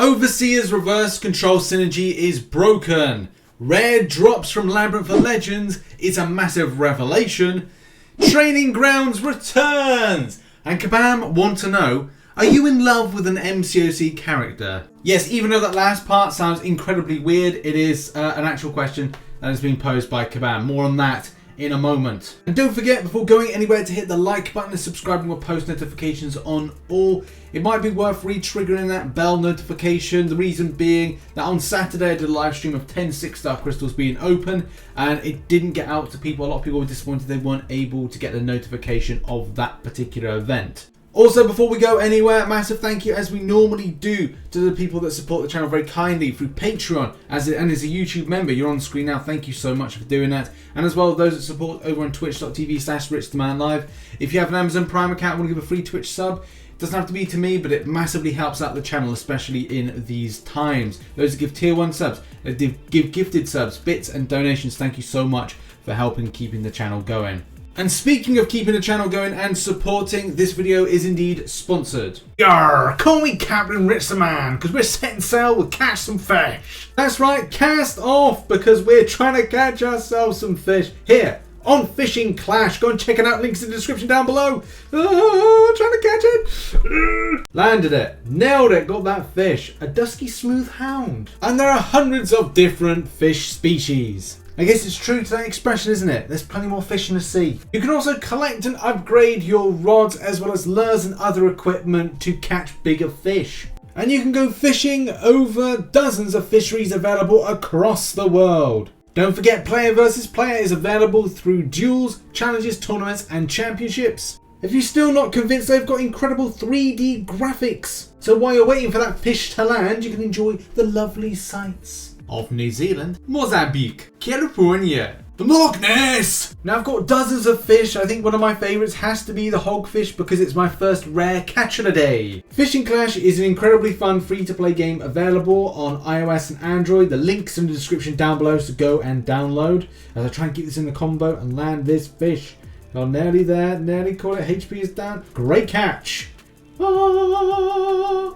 Overseer's reverse control synergy is broken. Rare drops from Labyrinth for Legends is a massive revelation. Training Grounds returns. And Kabam want to know, are you in love with an MCOC character? Yes, even though that last part sounds incredibly weird, it is an actual question that has been posed by Kabam. More on that in a moment. And don't forget, before going anywhere, to hit the like button and subscribing with post notifications on all. It might be worth re-triggering that bell notification. The reason being that on Saturday I did a live stream of 10 6-star crystals being open and it didn't get out to people. A lot of people were disappointed they weren't able to get the notification of that particular event. Also, before we go anywhere, massive thank you, as we normally do, to the people that support the channel very kindly through Patreon and as a YouTube member. You're on screen now. Thank you so much for doing that. And as well, those that support over on twitch.tv/RichTheMan live. If you have an Amazon Prime account and want to give a free Twitch sub, it doesn't have to be to me, but it massively helps out the channel, especially in these times. Those that give tier 1 subs, that give gifted subs, bits and donations, thank you so much for helping keeping the channel going. And speaking of keeping the channel going and supporting, this video is indeed sponsored. Yarr, call me Captain RichTheMan, because we're setting sail with catch some fish. That's right, cast off, because we're trying to catch ourselves some fish here on Fishing Clash. Go and check it out, links in the description down below. Oh, trying to catch it. Landed it, nailed it, got that fish, a dusky smooth hound. And there are hundreds of different fish species. I guess it's true to that expression, isn't it? There's plenty more fish in the sea. You can also collect and upgrade your rods as well as lures and other equipment to catch bigger fish. And you can go fishing over dozens of fisheries available across the world. Don't forget, player versus player is available through duels, challenges, tournaments and championships. If you're still not convinced, they've got incredible 3D graphics. So while you're waiting for that fish to land, you can enjoy the lovely sights of New Zealand, Mozambique, California, the Loch Ness. Now I've got dozens of fish. I think one of my favourites has to be the hogfish because it's my first rare catch of the day. Fishing Clash is an incredibly fun free-to-play game available on iOS and Android. The link's in the description down below, so go and download as I try and keep this in the combo and land this fish. Oh, nearly there, nearly caught it. HP is down. Great catch. Ah,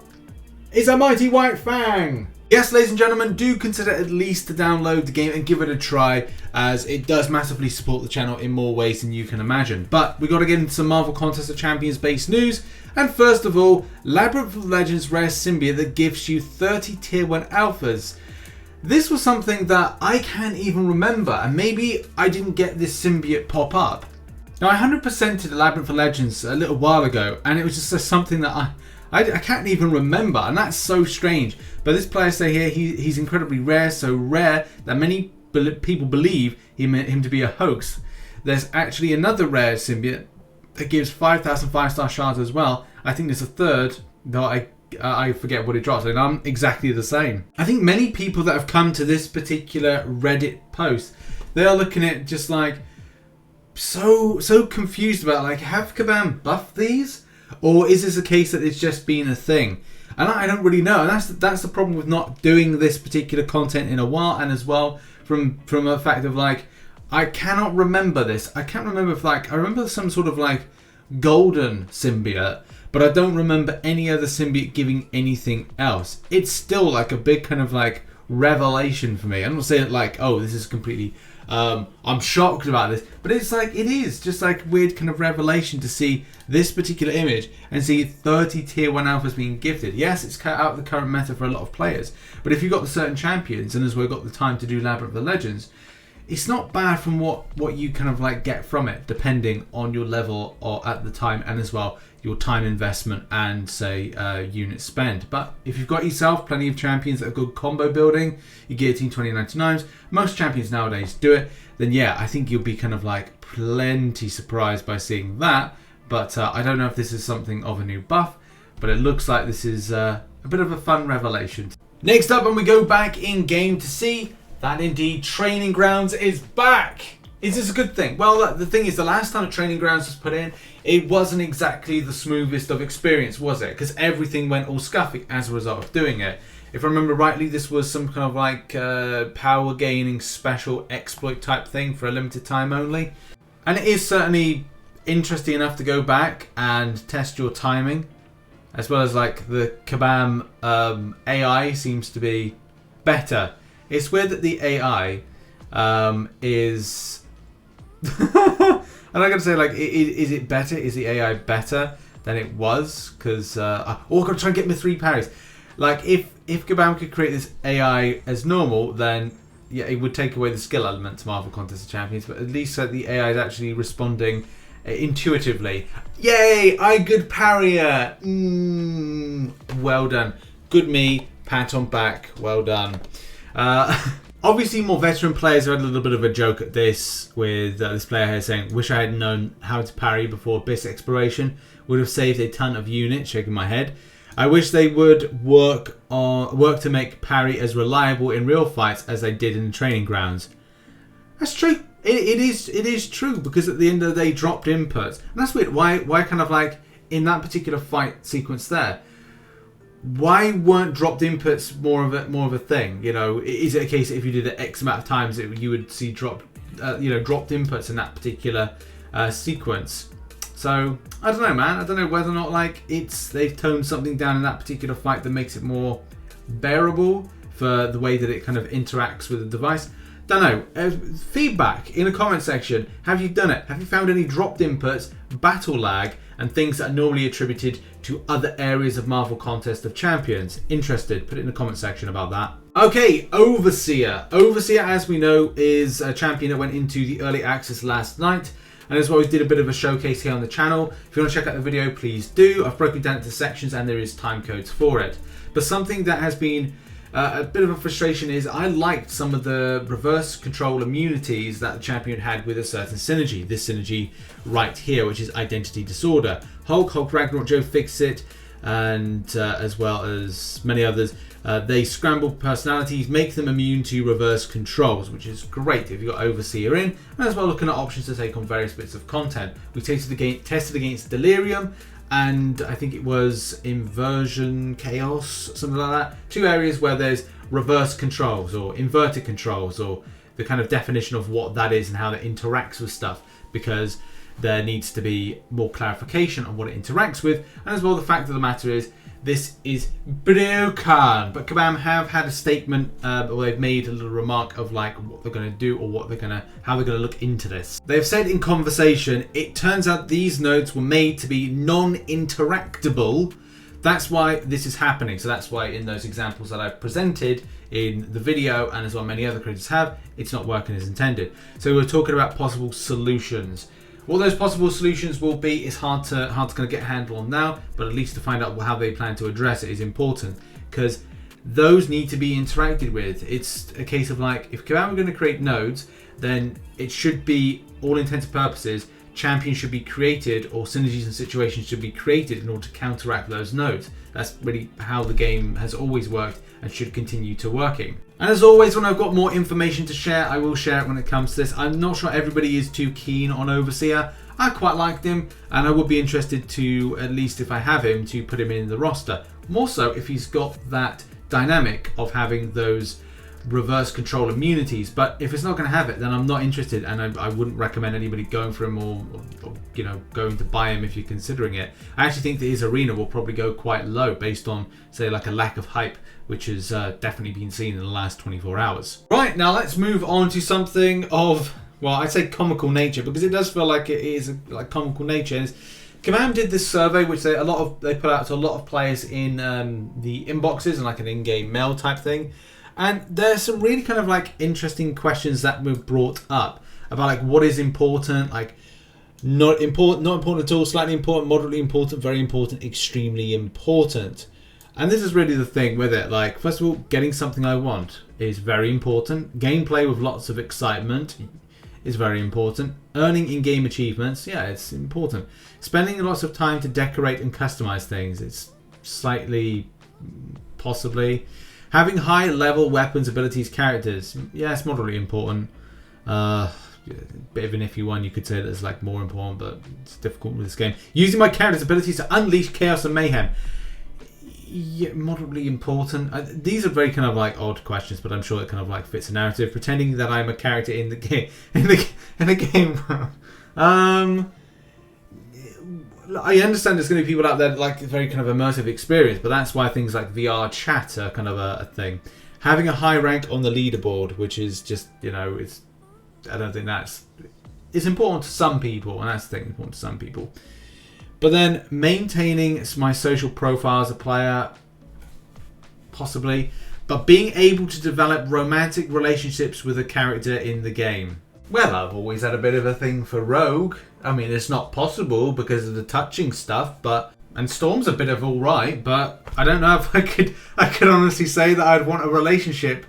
it's a mighty white fang. Yes, ladies and gentlemen, do consider at least to download the game and give it a try, as it does massively support the channel in more ways than you can imagine. But we got to get into some Marvel Contest of Champions based news. And first of all, Labyrinth of Legends rare symbiote that gives you 30 tier 1 alphas. This was something that I can't even remember, and maybe I didn't get this symbiote pop up. Now I 100%ed Labyrinth of Legends a little while ago, and it was just something that I can't even remember, and that's so strange. But this player say here he's incredibly rare, so rare that many people believe him to be a hoax. There's actually another rare symbiote that gives 5,000 5-star shards as well. I think there's a third, though I forget what it drops, and I'm exactly the same. I think many people that have come to this particular Reddit post, they are looking at just like so confused about, like, have Kabam buffed these? Or is this a case that it's just been a thing? And I don't really know. And that's the problem with not doing this particular content in a while, and as well from a fact of, like, I cannot remember this. I can't remember if, like, I remember some sort of like golden symbiote, but I don't remember any other symbiote giving anything else. It's still like a big kind of like revelation for me. I'm not saying like, oh, this is completely I'm shocked about this, but it's like, it is just like weird kind of revelation to see this particular image and see 30 tier 1 alphas being gifted. Yes, it's cut out the current meta for a lot of players, but if you've got the certain champions, and as we've got the time to do Labyrinth of the Legends, it's not bad from what you kind of like get from it, depending on your level or at the time, and as well your time investment and say unit spend. But if you've got yourself plenty of champions that are good combo building, you guillotine 2099s, most champions nowadays do it, then yeah, I think you'll be kind of like plenty surprised by seeing that. But I don't know if this is something of a new buff, but it looks like this is a bit of a fun revelation. Next up, and we go back in game to see that indeed Training Grounds is back. Is this a good thing? Well, the thing is, the last time Training Grounds was put in, it wasn't exactly the smoothest of experience, was it? Because everything went all scuffy as a result of doing it. If I remember rightly, this was some kind of like power gaining special exploit type thing for a limited time only. And it is certainly interesting enough to go back and test your timing as well as like the Kabam AI seems to be better. It's weird that the AI is... I'm not going to say like, is it better? Is the AI better than it was? Because, I'm going to try and get my 3 parries. Like, if Kabam could create this AI as normal, then yeah, it would take away the skill element to Marvel Contest of Champions, but at least the AI is actually responding intuitively. Yay! I good parrier! Well done. Good me. Pat on back. Well done. Obviously, more veteran players had a little bit of a joke at this, with this player here saying, "Wish I had known how to parry before Abyss Exploration. Would have saved a ton of units." Shaking my head. I wish they would work to make parry as reliable in real fights as they did in the training grounds. That's true. It is true, because at the end of the day, dropped inputs. And that's weird. Why kind of like in that particular fight sequence there? Why weren't dropped inputs more of a thing? You know, is it a case that if you did it X amount of times, you would see dropped inputs in that particular sequence? So I don't know, man. I don't know whether or not like they've toned something down in that particular fight that makes it more bearable for the way that it kind of interacts with the device. Don't know. Feedback in the comment section. Have you done it? Have you found any dropped inputs, battle lag, and things that are normally attributed to other areas of Marvel Contest of Champions? Interested? Put it in the comment section about that. Okay, Overseer. Overseer, as we know, is a champion that went into the early access last night. And as well, we did a bit of a showcase here on the channel. If you want to check out the video, please do. I've broken it down into sections and there is time codes for it. But something that has been a bit of a frustration is I liked some of the reverse control immunities that the champion had with a certain synergy. This synergy right here, which is Identity Disorder. Hulk Ragnarok Joe fixed it, and as well as many others. They scramble personalities, make them immune to reverse controls, which is great if you've got Overseer in, and as well looking at options to take on various bits of content. We tested against Delirium, and I think it was Inversion Chaos, something like that. 2 areas where there's reverse controls or inverted controls, or the kind of definition of what that is and how that interacts with stuff, because there needs to be more clarification on what it interacts with. And as well, the fact of the matter is, this is broken. But Kabam have had a statement, or they've made a little remark of like what they're going to do, or how they're going to look into this. They've said in conversation, it turns out these nodes were made to be non-interactable. That's why this is happening. So that's why in those examples that I've presented in the video, and as well many other creators have, it's not working as intended. So we're talking about possible solutions. What those possible solutions will be is hard to kind of get a handle on now, but at least to find out how they plan to address it is important, because those need to be interacted with. It's a case of like, if Kabam are going to create nodes, then it should be, all intents and purposes, champions should be created, or synergies and situations should be created in order to counteract those nodes. That's really how the game has always worked and should continue to working. And as always, when I've got more information to share, I will share it when it comes to this. I'm not sure everybody is too keen on Overseer. I quite liked him, and I would be interested to, at least if I have him, to put him in the roster. More so if he's got that dynamic of having those reverse control immunities. But if it's not going to have it, then I'm not interested, and I wouldn't recommend anybody going for him or you know, going to buy him if you're considering it. I actually think that his arena will probably go quite low based on, say, like a lack of hype, which has definitely been seen in the last 24 hours. Right, now let's move on to something of, well, I'd say comical nature, because it does feel like it is like comical nature. Kabam did this survey, which they put out to a lot of players in the inboxes and like an in-game mail type thing. And there's some really kind of like interesting questions that were brought up about like what is important, like not important at all, slightly important, moderately important, very important, extremely important. And this is really the thing with it. Like, first of all, getting something I want is very important. Gameplay with lots of excitement is very important. Earning in-game achievements, yeah, it's important. Spending lots of time to decorate and customize things, it's slightly, possibly. Having high-level weapons, abilities, characters, yeah, it's moderately important. Bit of an iffy one, you could say that it's like more important, but it's difficult with this game. Using my character's abilities to unleash chaos and mayhem. Yeah, moderately important. These are very kind of like odd questions, but I'm sure it kind of like fits a narrative. Pretending that I'm a character in the game, in the game. I understand there's going to be people out there that like a very kind of immersive experience, but that's why things like VR chat are kind of a thing. Having a high rank on the leaderboard, which is just, you know, I don't think it's important to some people, and that's the thing, important to some people. But then maintaining my social profile as a player, possibly, but being able to develop romantic relationships with a character in the game. Well, I've always had a bit of a thing for Rogue. I mean, it's not possible because of the touching stuff, and Storm's a bit of alright, but I don't know if I could honestly say that I'd want a relationship.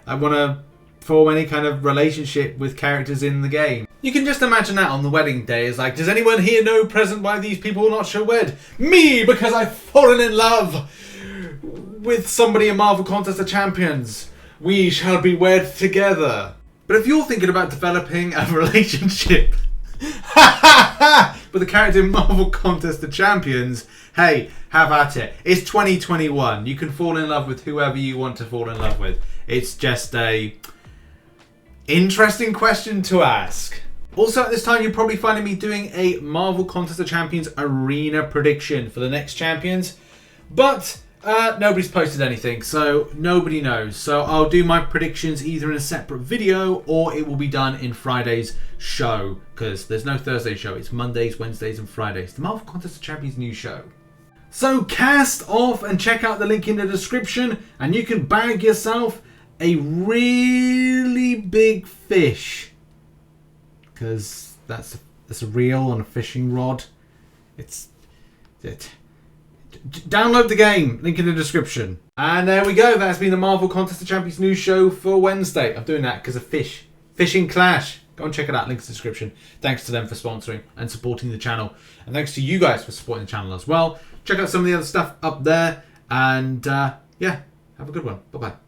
I want to form any kind of relationship with characters in the game. You can just imagine that on the wedding day. It's like, does anyone here know present why these people not shall wed? Me, because I've fallen in love with somebody in Marvel Contest of Champions. We shall be wed together. But if you're thinking about developing a relationship with a character in Marvel Contest of Champions, hey, have at it. It's 2021. You can fall in love with whoever you want to fall in love with. It's just a interesting question to ask. Also at this time, you're probably finding me doing a Marvel Contest of Champions arena prediction for the next champions. But nobody's posted anything, so nobody knows. So I'll do my predictions either in a separate video or it will be done in Friday's show, because there's no Thursday show. It's Mondays, Wednesdays and Fridays. The Marvel Contest of Champions new show. So cast off and check out the link in the description and you can bag yourself a really big fish. Because that's a reel on a fishing rod. Download the game, link in the description. And there we go, that's been the Marvel Contest of Champions news show for Wednesday. I'm doing that because of Fishing Clash. Go and check it out, link in the description. Thanks to them for sponsoring and supporting the channel. And thanks to you guys for supporting the channel as well. Check out some of the other stuff up there. And yeah, have a good one. Bye-bye.